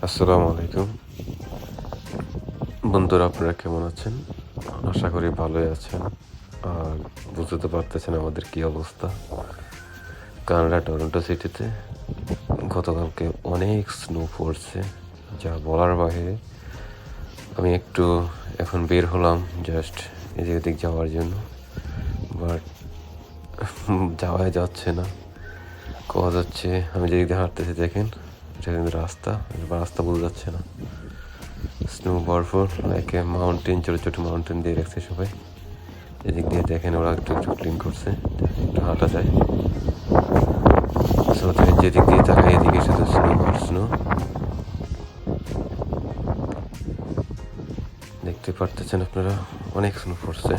আসসালামু আলাইকুম বন্ধুরা, আপনারা কেমন আছেন? আশা করি ভালোই আছেন। আর বুঝতে তো পারতেছেন আমাদের কি অবস্থা। কানাডা টরন্টো সিটিতে গতকালকে অনেক স্নো পড়ছে, যা বলার বাইরে। আমি একটু এখন বের হলাম জাস্ট এদিক ওদিক যাওয়ার জন্য, বাট যাওয়াই যাচ্ছে না। কোয়া যাচ্ছে, আমি যেদিক দিয়ে হাঁটতেছি দেখেন, এটা কিন্তু রাস্তা বোঝা যাচ্ছে না। স্নো ভরপুর, লাইক মাউন্টেন, ছোটো ছোটো মাউন্টেন দিয়ে রাখছে সবাই। এদিক দিয়ে দেখেন ওরা একটু একটু ক্লিন করছে, একটু হাঁটা যায়। সো যেদিক দিয়ে তাকাই এদিকে শুধু স্নো আর স্নো। দেখতে পারতেছেন আপনারা, অনেক স্নো পড়ছে।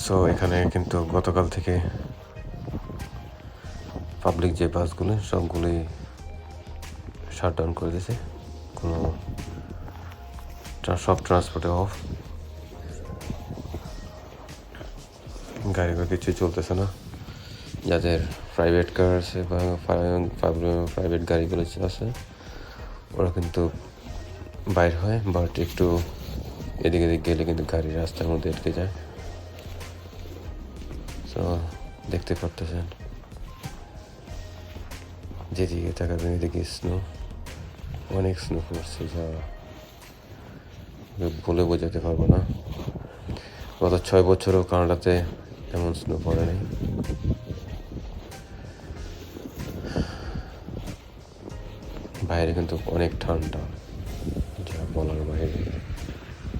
সো এখানে কিন্তু গতকাল থেকে পাবলিক যে বাসগুলো সবগুলোই শাটডাউন করে দিয়েছে। কোনো সব ট্রান্সপোর্টে অফ, গাড়ি বা কিছুই চলতেছে না। যাদের প্রাইভেট কার আছে বা প্রাইভেট গাড়িগুলো আছে, ওরা কিন্তু বাইর হয়, বাট একটু এদিক এদিক গেলে কিন্তু গাড়ি রাস্তার মধ্যে আটকে যায়। তো দেখতে পারতেছেন, যেদিকে তাকাবেন এদিকে স্নো, অনেক স্নো পড়ছে, যা বলে বোঝাতে পারবো না। গত 6 বছরও কানাডাতে এমন স্নো পড়ে নাই। বাইরে কিন্তু অনেক ঠান্ডা, যা বলার বাইরে।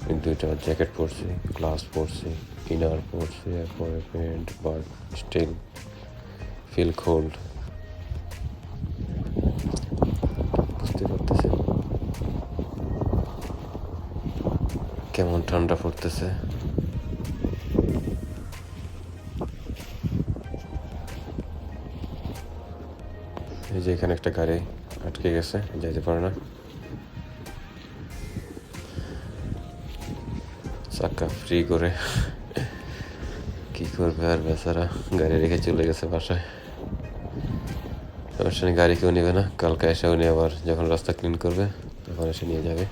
আমি 2টা জ্যাকেট পরছি, গ্লাস পরছি, ইনার পরছি, এরপরে pant, but still feel cold. বুঝতে পারতেছি কেমন ঠান্ডা পড়তেছে। এই যে এখানে একটা গাড়ি আটকে গেছে, যাইতে পারে না, চাক্কা ফ্রি করে। কি করবে আর, বেচারা গাড়ি রেখে চলে গেছে বাসায়। সমস্যা নেই, গাড়ি কেউ নেবে না, কালকে এসে উনি আবার যখন রাস্তা ক্লিন করবে তখন এসে নিয়ে যাবে।